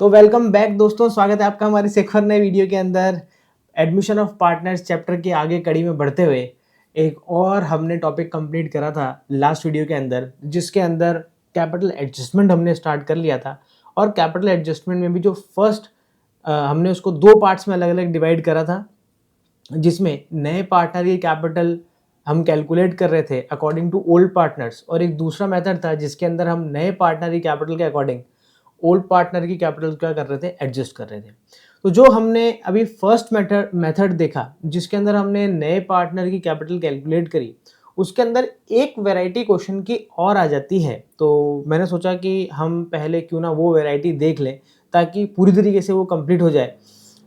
तो welcome back दोस्तों, स्वागत है आपका हमारे एक और नए वीडियो के अंदर। एडमिशन ऑफ पार्टनर्स चैप्टर के आगे कड़ी में बढ़ते हुए एक और हमने टॉपिक कंप्लीट करा था लास्ट वीडियो के अंदर, जिसके अंदर कैपिटल एडजस्टमेंट हमने स्टार्ट कर लिया था। और कैपिटल एडजस्टमेंट में भी जो फर्स्ट हमने उसको दो पार्ट्स में अलग अलग डिवाइड करा था, जिसमें नए पार्टनर की कैपिटल हम कैलकुलेट कर रहे थे अकॉर्डिंग टू ओल्ड पार्टनर्स, और एक दूसरा मेथड था जिसके अंदर हम नए पार्टनर की कैपिटल के अकॉर्डिंग ओल्ड पार्टनर की कैपिटल क्या कर रहे थे, एडजस्ट कर रहे थे। तो जो हमने अभी फर्स्ट मेथड देखा, जिसके अंदर हमने नए पार्टनर की कैपिटल कैलकुलेट करी, उसके अंदर एक वैरायटी क्वेश्चन की और आ जाती है। तो मैंने सोचा कि हम पहले क्यों ना वो वैरायटी देख लें, ताकि पूरी तरीके से वो कंप्लीट हो जाए।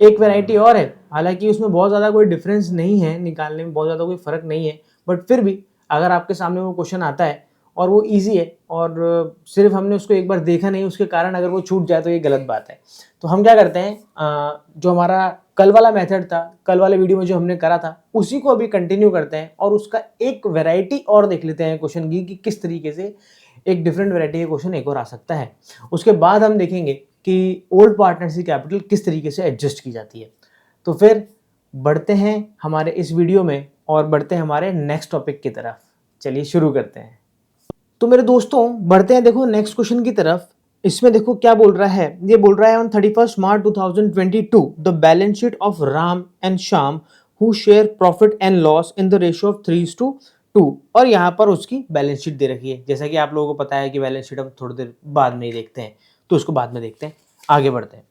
एक वैरायटी और है, हालांकि उसमें बहुत ज़्यादा कोई डिफरेंस नहीं है, निकालने में बहुत ज़्यादा कोई फ़र्क नहीं है, बट फिर भी अगर आपके सामने वो क्वेश्चन आता है और वो इजी है और सिर्फ हमने उसको एक बार देखा नहीं, उसके कारण अगर वो छूट जाए तो ये गलत बात है। तो हम क्या करते हैं, जो हमारा कल वाला मेथड था, कल वाले वीडियो में जो हमने करा था, उसी को अभी कंटिन्यू करते हैं और उसका एक वैरायटी और देख लेते हैं क्वेश्चन की कि किस तरीके से एक डिफरेंट वैरायटी का क्वेश्चन एक और आ सकता है। उसके बाद हम देखेंगे कि ओल्ड पार्टनर्स की कैपिटल किस तरीके से एडजस्ट की जाती है। तो फिर बढ़ते हैं हमारे इस वीडियो में और बढ़ते हैं हमारे नेक्स्ट टॉपिक की तरफ। चलिए शुरू करते हैं। तो मेरे दोस्तों बढ़ते हैं, देखो नेक्स्ट क्वेश्चन की तरफ। इसमें देखो क्या बोल रहा है, ये बोल रहा है on 31 March 2022 the balance sheet of Ram and Shyam who share profit and loss in the ratio of 3:2। और यहाँ पर उसकी बैलेंस शीट दे रखी है। जैसा कि आप लोगों को पता है कि बैलेंस शीट हम थोड़ी देर बाद में ही देखते हैं, तो उसको बाद में देखते हैं। आगे बढ़ते हैं।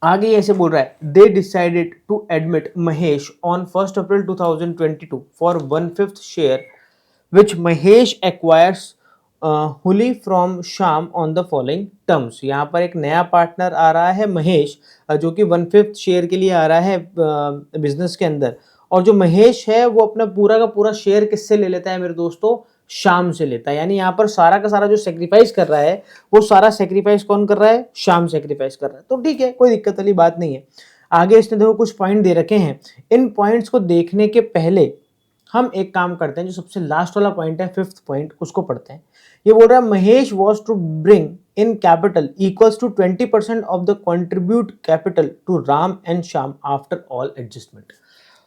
आगे ऐसे बोल रहा है, they decided to admit Mahesh on 1 April 2022 for 1/5 share which Mahesh acquires wholly from Sham on the following terms। यहाँ पर एक नया पार्टनर आ रहा है महेश, जो कि 1/5 शेयर के लिए आ रहा है बिजनेस के अंदर। और जो महेश है वो अपना पूरा का पूरा शेयर किससे ले लेता है मेरे दोस्तों, शाम से लेता है। यानी यहाँ पर सारा का सारा जो सेक्रीफाइस कर रहा है, वो सारा सेक्रीफाइस कौन कर रहा है, शाम सेक्रीफाइस कर रहा है। तो ठीक है, कोई दिक्कत वाली बात नहीं है। आगे इसने देखो कुछ पॉइंट दे रखे हैं। इन पॉइंट्स को देखने के पहले हम एक काम करते हैं, जो सबसे लास्ट वाला पॉइंट है, फिफ्थ पॉइंट, उसको पढ़ते हैं। ये बोल रहा है Mahesh was to bring in capital equals to 20% of the contribute capital to Ram and Shyam after all adjustment.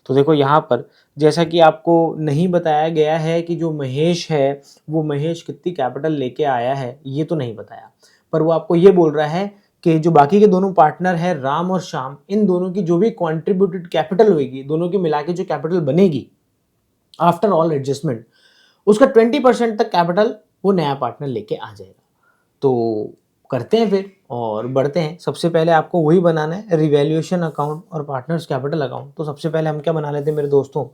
तो देखो यहाँ पर जैसा कि आपको नहीं बताया गया है कि जो महेश है वो महेश कितनी कैपिटल लेके आया है, ये तो नहीं बताया, पर वो आपको ये बोल रहा है कि जो बाकी के दोनों पार्टनर है राम और श्याम, इन दोनों की जो भी कॉन्ट्रीब्यूटेड कैपिटल होगी, दोनों की मिला के जो कैपिटल बनेगी आफ्टर ऑल एडजस्टमेंट, उसका 20% तक कैपिटल वो नया पार्टनर लेके आ जाएगा। तो करते हैं फिर और बढ़ते हैं। सबसे पहले आपको वही बनाना है, रिवैल्यूएशन अकाउंट और पार्टनर्स कैपिटल अकाउंट। तो सबसे पहले हम क्या बना लेते हैं मेरे दोस्तों,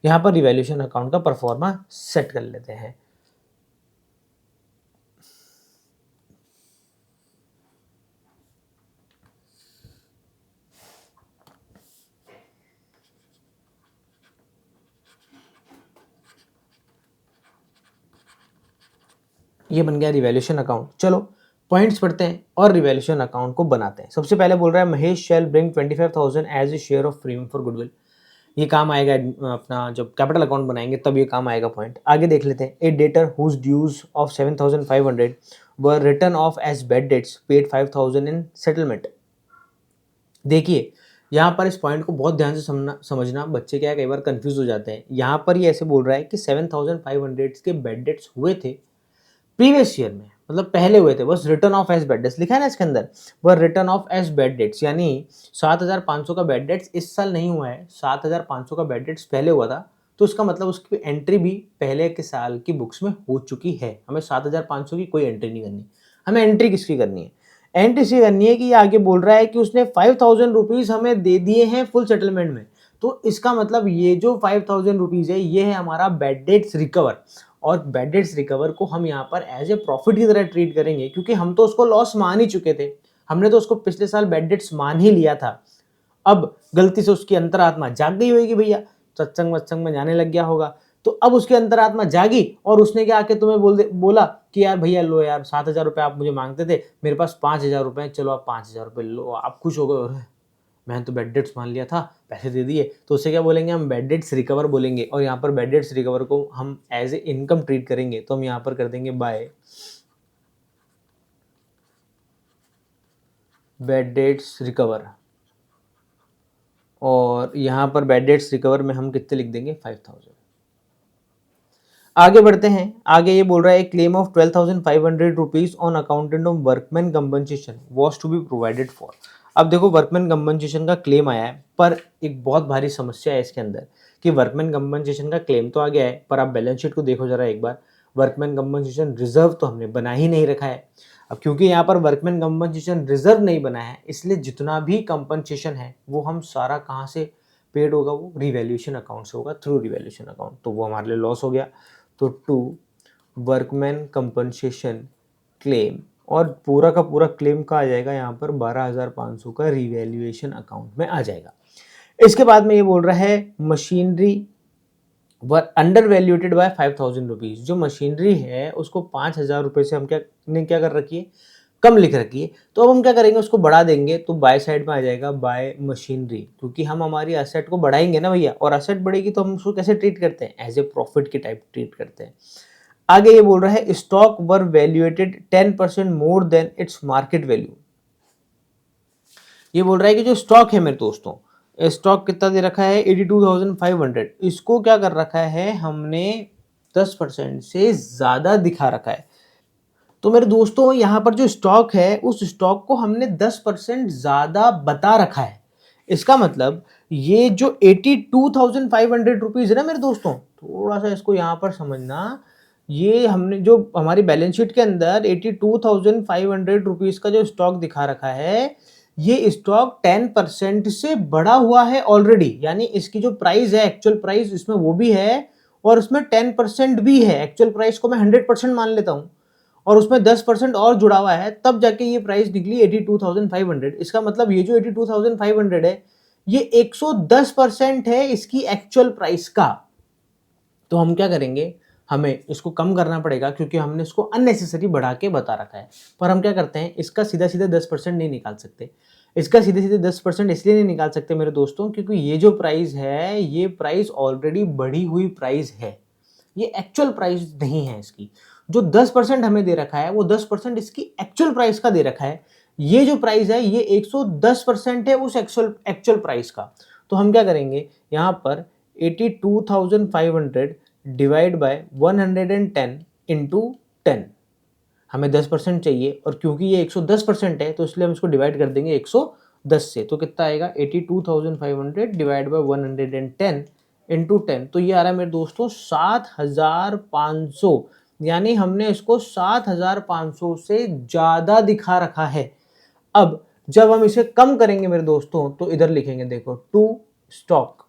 यहाँ पर रिवैल्यूएशन अकाउंट का परफॉर्मा सेट कर लेते हैं। ये बन गया रिवैल्यूएशन अकाउंट। चलो पॉइंट्स पढ़ते हैं और रिवैल्यूएशन अकाउंट को बनाते हैं। सबसे पहले बोल रहा है Mahesh shall bring 25,000 as a share of premium for goodwill. ये काम आएगा अपना जब कैपिटल अकाउंट बनाएंगे, तब ये काम आएगा पॉइंट। आगे देख लेते हैं। A debtor whose dues of 7,500 were returned off as bad debts paid 5,000 in settlement. देखिए यहाँ पर इस पॉइंट को बहुत ध्यान से समझना। बच्चे क्या है, कई बार कंफ्यूज हो जाते हैं। यहाँ पर ये ऐसे बोल रहा है कि 7,500 के बैड डेट्स हुए थे प्रीवियस ईयर में, मतलब पहले हुए थे, बस written off as bad debts लिखा है ना इसके अंदर, वह written off as bad debts, यानी 7,500 का बैड डेट्स इस साल नहीं हुआ है, 7,500 का बैड डेट्स पहले हुआ था। तो इसका मतलब उसकी एंट्री भी पहले के साल की बुक्स में हो चुकी है। हमें 7,500 की कोई एंट्री नहीं करनी, हमें एंट्री किसकी करनी है, एंट्री इसकी करनी है कि ये आगे बोल रहा है कि उसने 5,000 रुपीज़ हमें दे दिए हैं फुल सेटलमेंट में। तो इसका मतलब ये जो 5,000 रुपीज़ है, ये है हमारा बैड डेट्स रिकवर। और बैड डेट्स रिकवर को हम यहाँ पर एज ए प्रॉफिट की तरह ट्रीट करेंगे, क्योंकि हम तो उसको लॉस मान ही चुके थे। हमने तो उसको पिछले साल बैड डेट्स मान ही लिया था। अब गलती से उसकी अंतरात्मा जाग गई होगी भैया, सत्संग वत्संग में जाने लग गया होगा। तो अब उसकी अंतरात्मा जागी और उसने क्या आके तुम्हें बोला कि यार भैया लो यार, 7,000 रुपये आप मुझे मांगते थे, मेरे पास 5,000 रुपये, चलो आप 5,000 रुपये लो। आप खुश हो गए, मैंने तो बैड डेट्स मान लिया था, पैसे दे दिए। तो उसे क्या बोलेंगे, हम बैड डेट्स रिकवर बोलेंगे। और यहाँ पर बैड डेट्स रिकवर को हम एज ए इनकम ट्रीट करेंगे, तो हम यहाँ पर कर देंगे बाय बैड डेट्स रिकवर, और यहाँ पर बैड डेट्स रिकवर में हम कितने लिख देंगे 5000। आगे बढ़ते हैं, आगे ये बोल रहा है claim of 12,500 rupees on account of workman compensation was to be provided for. अब देखो वर्कमैन कंपनसेशन का क्लेम आया है, पर एक बहुत भारी समस्या है इसके अंदर कि वर्कमैन कंपनसेशन का क्लेम तो आ गया है, पर आप बैलेंस शीट को देखो जरा एक बार, वर्कमैन कंपनसेशन रिजर्व तो हमने बना ही नहीं रखा है। अब क्योंकि यहाँ पर वर्कमैन कंपनसेशन रिजर्व नहीं बना है, इसलिए जितना भी कंपनसेशन है वो हम सारा कहाँ से पेड होगा, वो रिवैल्यूएशन अकाउंट से होगा, थ्रू रिवैल्यूएशन अकाउंट, तो वो हमारे लिए लॉस हो गया। तो टू वर्कमैन कंपनसेशन क्लेम, और पूरा का पूरा क्लेम का आ जाएगा यहाँ पर 12,500 का रिवैल्यूएशन अकाउंट में आ जाएगा। इसके बाद में ये बोल रहा है machinery were under valued by 5,000 rupees. जो मशीनरी है उसको 5,000 रुपये से हम क्या कर रखी है, कम लिख रखी है, तो अब हम क्या करेंगे, उसको बढ़ा देंगे, तो बाय साइड में आ जाएगा बाय मशीनरी, क्योंकि हम हमारी एसेट को बढ़ाएंगे ना भैया, और एसेट बढ़ेगी तो हम उसको कैसे ट्रीट करते हैं, एज ए प्रॉफिट के टाइप ट्रीट करते हैं। आगे ये बोल रहा है stock were valuated 10% more than its market value. ये बोल रहा है कि जो स्टॉक है मेरे दोस्तों, स्टॉक कितना दे रखा है 82,500, इसको क्या कर रखा है हमने 10% से ज़्यादा दिखा रखा है। तो मेरे दोस्तों यहाँ पर जो स्टॉक है उस स्टॉक को हमने 10% ज़्यादा बता रखा है। इसका मतलब ये जो 82,500 रुपीज़ है ना मेरे दोस्तों, थोड़ा सा इसको यहाँ पर समझना, ये हमने जो हमारी बैलेंस शीट के अंदर 82,500 रुपीज़ का जो स्टॉक दिखा रखा है, ये स्टॉक 10% से बढ़ा हुआ है ऑलरेडी, यानी इसकी जो प्राइस है एक्चुअल प्राइस इसमें वो भी है और उसमें 10% भी है। एक्चुअल प्राइस को मैं 100% मान लेता हूँ और उसमें 10% और जुड़ा हुआ है, तब जाके ये प्राइस निकली 82,500। इसका मतलब ये जो 82,500 है ये 110% है इसकी एक्चुअल प्राइस का। तो हम क्या करेंगे, हमें इसको कम करना पड़ेगा क्योंकि हमने इसको अननेसेसरी बढ़ा के बता रखा है। पर हम क्या करते हैं, इसका सीधा सीधा 10% नहीं निकाल सकते। इसका सीधे सीधे 10% इसलिए नहीं निकाल सकते मेरे दोस्तों क्योंकि ये जो प्राइस है ये प्राइस ऑलरेडी बढ़ी हुई प्राइस है, ये एक्चुअल प्राइस नहीं है इसकी। जो 10% हमें दे रखा है वो 10% इसकी एक्चुअल प्राइस का दे रखा है। ये जो प्राइस है ये 110% है उस एक्चुअल प्राइस का। तो हम क्या करेंगे, यहाँ पर 82,500 डिवाइड बाय 110 इंटू 10, हमें 10% चाहिए और क्योंकि ये 110% है तो इसलिए हम इसको डिवाइड कर देंगे 110 से। तो कितना आएगा 82,500 डिवाइड बाय 110 इंटू 10, तो ये आ रहा है मेरे दोस्तों 7,500, यानी हमने इसको 7,500 से ज़्यादा दिखा रखा है। अब जब हम इसे कम करेंगे मेरे दोस्तों तो इधर लिखेंगे, देखो टू स्टॉक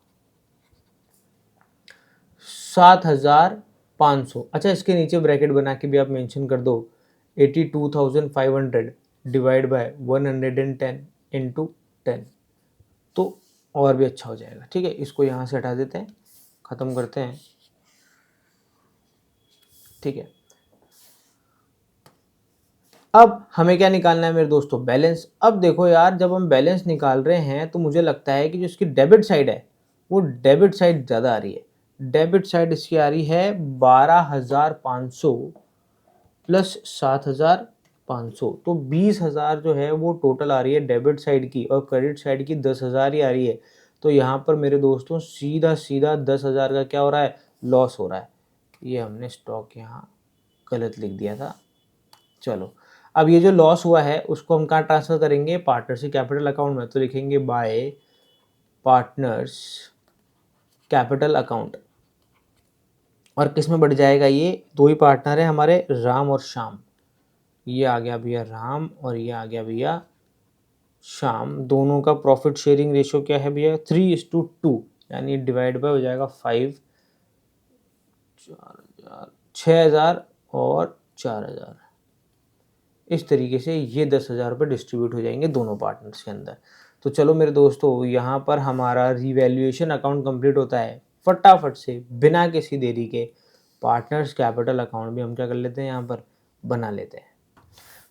7,500। अच्छा, इसके नीचे ब्रैकेट बना के भी आप मेंशन कर दो 82,500 डिवाइड बाय 110 इंटू 10, तो और भी अच्छा हो जाएगा। ठीक है, इसको यहाँ से हटा देते हैं, ख़त्म करते हैं। ठीक है, अब हमें क्या निकालना है मेरे दोस्तों, बैलेंस। अब देखो यार, जब हम बैलेंस निकाल रहे हैं तो मुझे लगता है कि जो इसकी डेबिट साइड है वो डेबिट साइड ज़्यादा आ रही है। डेबिट साइड इसकी आ रही है 12,500 प्लस 7,500, तो 20,000 जो है वो टोटल आ रही है डेबिट साइड की, और क्रेडिट साइड की 10,000 ही आ रही है। तो यहाँ पर मेरे दोस्तों सीधा सीधा 10,000 का क्या हो रहा है, लॉस हो रहा है। ये हमने स्टॉक यहाँ गलत लिख दिया था। चलो, अब ये जो लॉस हुआ है उसको हम कहाँ ट्रांसफ़र करेंगे, पार्टनरशिप कैपिटल अकाउंट में। तो लिखेंगे बाय पार्टनर्स कैपिटल अकाउंट, और किस में बढ़ जाएगा, ये दो ही पार्टनर है हमारे, राम और श्याम। ये आ गया भैया राम और ये आ गया भैया श्याम। दोनों का प्रॉफिट शेयरिंग रेशियो क्या है भैया, 3:2, यानी डिवाइड बाय हो जाएगा 5, 6,000 और 4,000। इस तरीके से ये 10,000 रुपये डिस्ट्रीब्यूट हो जाएंगे दोनों पार्टनर्स के अंदर। तो चलो मेरे दोस्तों, यहाँ पर हमारा रिवैल्यूएशन अकाउंट कंप्लीट होता है। फटाफट से बिना किसी देरी के पार्टनर्स कैपिटल अकाउंट भी हम क्या कर लेते हैं, यहाँ पर बना लेते हैं।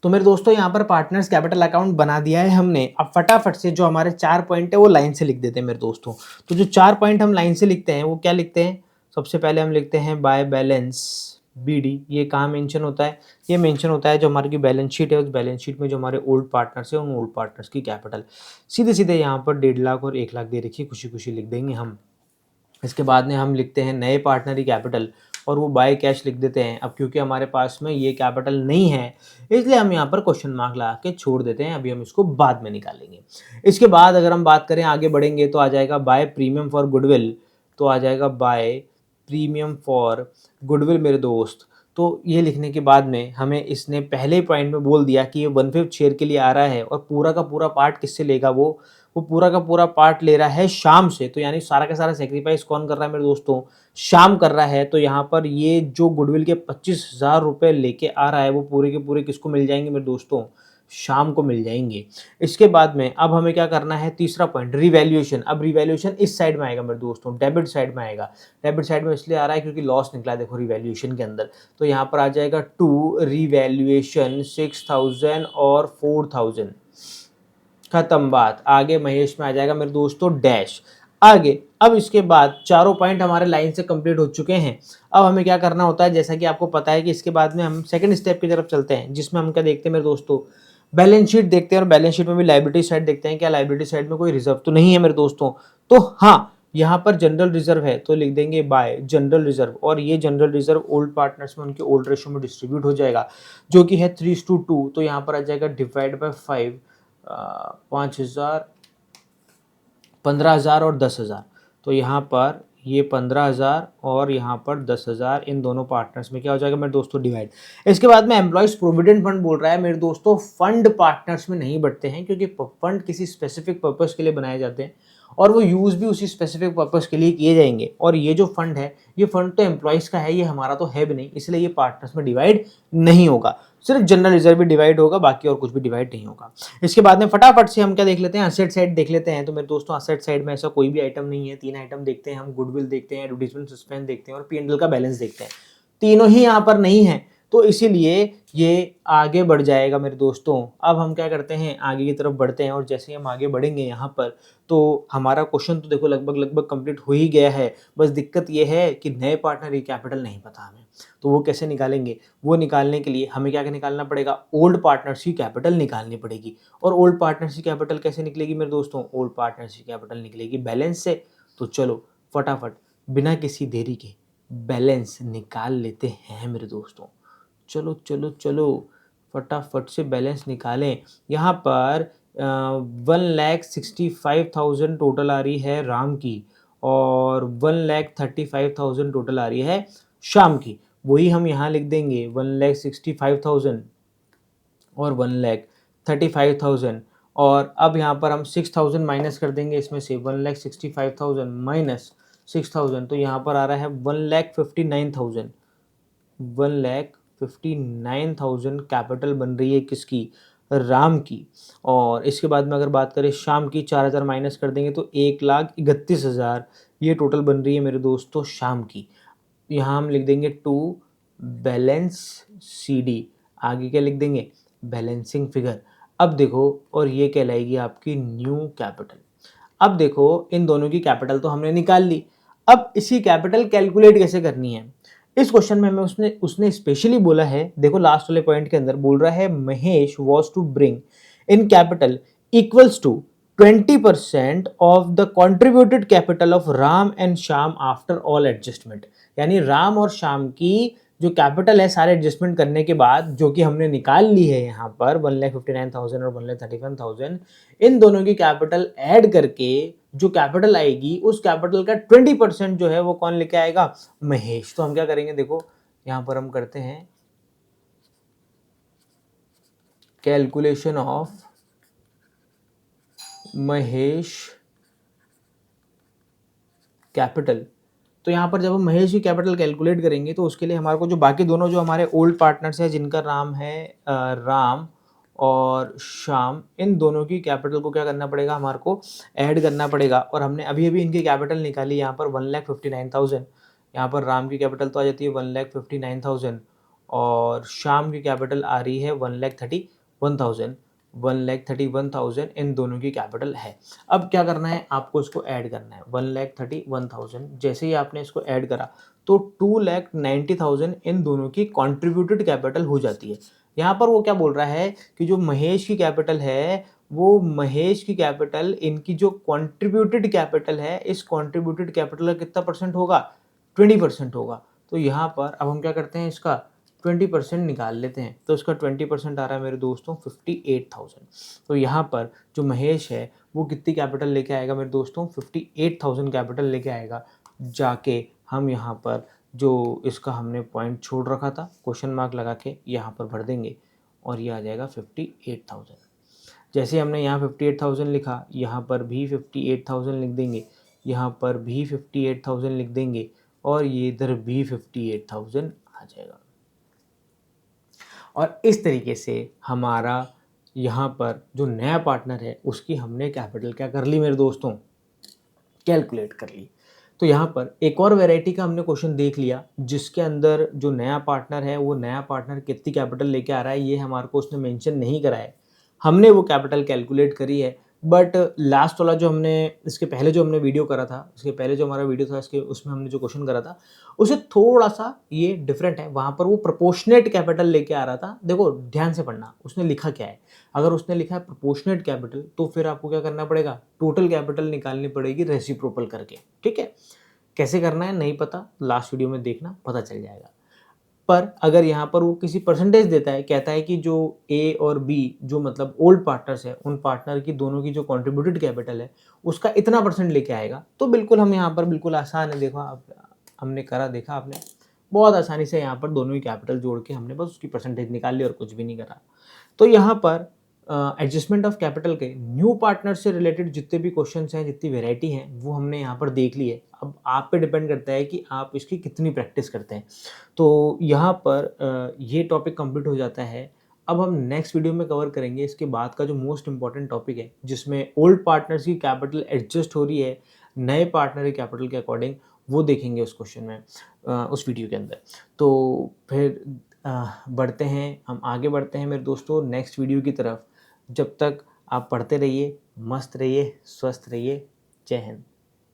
तो मेरे दोस्तों यहाँ पर पार्टनर्स कैपिटल अकाउंट बना दिया है हमने। अब फटाफट से जो हमारे 4 पॉइंट है वो लाइन से लिख देते हैं मेरे दोस्तों। तो जो 4 पॉइंट हम लाइन से लिखते हैं वो क्या लिखते हैं, सबसे पहले हम लिखते हैं बाय बैलेंस BD ये कहाँ मेंशन होता है? ये मेंशन होता है जो हमारी की बैलेंस शीट है, उस बैलेंस शीट में जो हमारे ओल्ड पार्टनर्स हैं, उन ओल्ड पार्टनर्स की कैपिटल। सीधे-सीधे यहाँ पर 1.5 लाख और 1 लाख दे रखी है, खुशी-खुशी लिख देंगे हम। इसके बाद में हम लिखते हैं नए पार्टनर की कैपिटल और वो बाय कैश लिख देते हैं। अब क्योंकि हमारे पास में ये कैपिटल नहीं है, इसलिए हम यहाँ पर क्वेश्चन मार्क लगा के छोड़ देते हैं, अभी हम इसको बाद में निकालेंगे। इसके बाद अगर हम बात करें आगे बढ़ेंगे तो आ जाएगा बाय प्रीमियम फॉर गुडविल, तो आ जाएगा बाय प्रीमियम फॉर गुडविल मेरे दोस्त। तो ये लिखने के बाद में हमें इसने पहले पॉइंट में बोल दिया कि ये 1/5 शेयर के लिए आ रहा है और पूरा का पूरा पार्ट किससे लेगा, वो पूरा का पूरा पार्ट ले रहा है शाम से। तो यानी सारा का सारा सेक्रीफाइस कौन कर रहा है मेरे दोस्तों, शाम कर रहा है। तो यहाँ पर ये जो गुडविल के 25,000 रुपये लेके आ रहा है वो पूरे के पूरे किसको मिल जाएंगे मेरे दोस्तों, शाम को मिल जाएंगे। इसके बाद में अब हमें क्या करना है, तीसरा पॉइंट रिवैल्यूएशन। अब रिवैल्यूएशन इस साइड में आएगा मेरे दोस्तों, डेबिट साइड में आएगा। डेबिट साइड में इसलिए आ रहा है क्योंकि लॉस निकला है देखो रिवैल्यूएशन के अंदर। तो यहाँ पर आ जाएगा टू रिवैल्यूएशन 6,000 और 4,000, खत्म बात। आगे महेश में आ जाएगा मेरे दोस्तों डैश। आगे अब इसके बाद चारों पॉइंट हमारे लाइन से कंप्लीट हो चुके हैं। अब हमें क्या करना होता है, जैसा कि आपको पता है कि इसके बाद में हम सेकंड स्टेप की तरफ चलते हैं, जिसमें हम क्या देखते हैं मेरे दोस्तों, बैलेंस शीट देखते हैं। और बैलेंस शीट में भी लायबिलिटी साइड देखते हैं, क्या लायबिलिटी साइड में कोई रिजर्व तो नहीं है मेरे दोस्तों। तो हाँ, यहाँ पर जनरल रिजर्व है तो लिख देंगे बाय जनरल रिजर्व। और ये जनरल रिजर्व ओल्ड पार्टनर्स में उनके ओल्ड रेशियो में डिस्ट्रीब्यूट हो जाएगा, जो कि है 3:2। तो यहाँ पर आ जाएगा डिवाइड बाय 5, 5,000, 15,000 और 10,000। तो यहाँ पर ये 15,000 और यहाँ पर 10,000 इन दोनों पार्टनर्स में क्या हो जाएगा मेरे दोस्तों, डिवाइड। इसके बाद में एम्प्लॉयज प्रोविडेंट फंड बोल रहा है मेरे दोस्तों, फंड पार्टनर्स में नहीं बढ़ते हैं क्योंकि फंड किसी स्पेसिफिक पर्पस के लिए बनाए जाते हैं और वो यूज़ भी उसी स्पेसिफिक पर्पस के लिए किए जाएंगे। और ये जो फंड है, ये फंड तो एम्प्लॉयज़ का है, ये हमारा तो है भी नहीं, इसलिए ये पार्टनर्स में डिवाइड नहीं होगा। सिर्फ जनरल रिजर्व भी डिवाइड होगा, बाकी और कुछ भी डिवाइड नहीं होगा। इसके बाद में फटाफट से हम क्या देख लेते हैं, असेट साइड देख लेते हैं। तो मेरे दोस्तों असेट साइड में ऐसा कोई भी आइटम नहीं है, 3 आइटम देखते हैं हम, गुडविल देखते हैं, एडवर्टाइजमेंट सस्पेंस देखते हैं और P&L का बैलेंस देखते हैं। तीनों ही यहाँ पर नहीं है, तो इसीलिए ये आगे बढ़ जाएगा मेरे दोस्तों। अब हम क्या करते हैं, आगे की तरफ बढ़ते हैं और जैसे ही हम आगे बढ़ेंगे यहाँ पर, तो हमारा क्वेश्चन तो देखो लगभग कंप्लीट हो ही गया है। बस दिक्कत ये है कि नए पार्टनर की कैपिटल नहीं पता हमें, तो वो कैसे निकालेंगे। वो निकालने के लिए हमें क्या निकालना पड़ेगा, ओल्ड पार्टनर्स की कैपिटल निकालनी पड़ेगी। और ओल्ड पार्टनर्स की कैपिटल कैसे निकलेगी मेरे दोस्तों, ओल्ड पार्टनर्स की कैपिटल निकलेगी बैलेंस से। तो चलो फटाफट बिना किसी देरी के बैलेंस निकाल लेते हैं मेरे दोस्तों। चलो चलो चलो फटाफट से बैलेंस निकालें। यहाँ पर 1,65,000 टोटल आ रही है राम की और 1,35,000 टोटल आ रही है शाम की। वही हम यहाँ लिख देंगे 1,65,000 और 1,35,000। और अब यहाँ पर हम 6,000 माइनस कर देंगे इसमें से, 1,65,000 माइनस 6,000, तो यहाँ पर आ रहा है 1,59,000। 1,59,000 कैपिटल बन रही है किसकी, राम की। और इसके बाद में अगर बात करें शाम की, 4,000 माइनस कर देंगे तो 1,31,000 ये टोटल बन रही है मेरे दोस्तों शाम की। यहाँ हम लिख देंगे टू बैलेंस CD, आगे क्या लिख देंगे, बैलेंसिंग फिगर। अब देखो, और ये कहलाएगी आपकी न्यू कैपिटल। अब देखो इन दोनों की कैपिटल तो हमने निकाल ली, अब इसी कैपिटल कैलकुलेट कैसे करनी है। इस क्वेश्चन में हमें उसने स्पेशली बोला है, देखो लास्ट वाले पॉइंट के अंदर बोल रहा है Mahesh was to bring in capital equals to 20% of the contributed capital of Ram and Shyam after all adjustment. यानी राम और श्याम की जो कैपिटल है सारे एडजस्टमेंट करने के बाद, जो कि हमने निकाल ली है यहाँ पर 1,59,000 और 1,31,000, इन दोनों की कैपिटल ऐड करके जो कैपिटल आएगी उस कैपिटल का 20% जो है वो कौन लेके आएगा, महेश। तो हम क्या करेंगे, देखो यहाँ पर हम करते हैं कैलकुलेशन ऑफ महेश कैपिटल। तो यहाँ पर जब हम महेश की कैपिटल कैलकुलेट करेंगे तो उसके लिए हमारे को जो बाकी दोनों जो हमारे ओल्ड पार्टनर्स हैं जिनका नाम है राम और श्याम, इन दोनों की कैपिटल को क्या करना पड़ेगा, हमारे को ऐड करना पड़ेगा। और हमने अभी अभी इनकी कैपिटल निकाली यहाँ पर 1,59,000। यहाँ पर राम की कैपिटल तो आ जाती है 1,59,000 और श्याम की कैपिटल आ रही है 1,31,000। 1,31,000 इन दोनों की कैपिटल है। अब क्या करना है, आपको इसको ऐड करना है 1,31,000। जैसे ही आपने इसको ऐड करा तो 2,90,000 इन दोनों की कंट्रीब्यूटेड कैपिटल हो जाती है। यहाँ पर वो क्या बोल रहा है कि जो महेश की कैपिटल है, वो महेश की कैपिटल इनकी जो कंट्रीब्यूटेड कैपिटल है, इस कंट्रीब्यूटेड कैपिटल का कितना परसेंट होगा? 20% होगा। तो यहाँ पर अब हम क्या करते हैं, इसका 20% निकाल लेते हैं। तो इसका 20% आ रहा है मेरे दोस्तों 58,000। तो यहाँ पर जो महेश है वो कितनी कैपिटल लेके आएगा मेरे दोस्तों? 58,000 कैपिटल लेके आएगा। जाके हम यहाँ पर जो इसका हमने पॉइंट छोड़ रखा था, क्वेश्चन मार्क लगा के यहाँ पर भर देंगे और ये आ जाएगा 58,000। जैसे हमने यहाँ 58,000 लिखा, यहाँ पर भी 58,000 लिख देंगे, यहाँ पर भी 58,000 लिख देंगे और ये इधर भी 58,000 आ जाएगा। और इस तरीके से हमारा यहाँ पर जो नया पार्टनर है उसकी हमने कैपिटल क्या कर ली मेरे दोस्तों? कैलकुलेट कर ली। तो यहाँ पर एक और वैरायटी का हमने क्वेश्चन देख लिया जिसके अंदर जो नया पार्टनर है वो नया पार्टनर कितनी कैपिटल लेके आ रहा है ये हमारे को उसने मेंशन नहीं करा है। हमने वो कैपिटल कैलकुलेट करी है, बट लास्ट वाला जो हमने इसके पहले जो हमने वीडियो करा था, इसके पहले जो हमारा वीडियो था इसके उसमें हमने जो क्वेश्चन करा था उसे थोड़ा सा ये डिफरेंट है। वहाँ पर वो प्रोपोर्शनेट कैपिटल लेके आ रहा था। देखो ध्यान से पढ़ना उसने लिखा क्या है। अगर उसने लिखा है प्रोपोर्शनेट कैपिटल तो फिर आपको क्या करना पड़ेगा? टोटल कैपिटल निकालनी पड़ेगी रेसिप्रोकल करके। ठीक है, कैसे करना है नहीं पता, लास्ट वीडियो में देखना, पता चल जाएगा। पर अगर यहाँ पर वो किसी परसेंटेज देता है, कहता है कि जो ए और बी जो मतलब ओल्ड पार्टनर्स है, उन पार्टनर की दोनों की जो कंट्रीब्यूटेड कैपिटल है उसका इतना परसेंट लेके आएगा, तो बिल्कुल हम यहाँ पर बिल्कुल आसान है। देखो आप, हमने करा, देखा आपने, बहुत आसानी से यहाँ पर दोनों ही कैपिटल जोड़ के हमने बस उसकी परसेंटेज निकाल ली और कुछ भी नहीं करा। तो यहाँ पर एडजस्टमेंट ऑफ कैपिटल के न्यू पार्टनर से रिलेटेड जितने भी क्वेश्चंस हैं, जितनी वैरायटी हैं, वो हमने यहाँ पर देख ली है। अब आप पे डिपेंड करता है कि आप इसकी कितनी प्रैक्टिस करते हैं। तो यहाँ पर ये टॉपिक कंप्लीट हो जाता है। अब हम नेक्स्ट वीडियो में कवर करेंगे इसके बाद का जो मोस्ट इंपॉर्टेंट टॉपिक है, जिसमें ओल्ड पार्टनर्स की कैपिटल एडजस्ट हो रही है नए पार्टनर की कैपिटल के अकॉर्डिंग, वो देखेंगे उस क्वेश्चन में, उस वीडियो के अंदर। तो फिर बढ़ते हैं, हम आगे बढ़ते हैं मेरे दोस्तों नेक्स्ट वीडियो की तरफ। जब तक आप पढ़ते रहिए, मस्त रहिए, स्वस्थ रहिए। जय हिंद।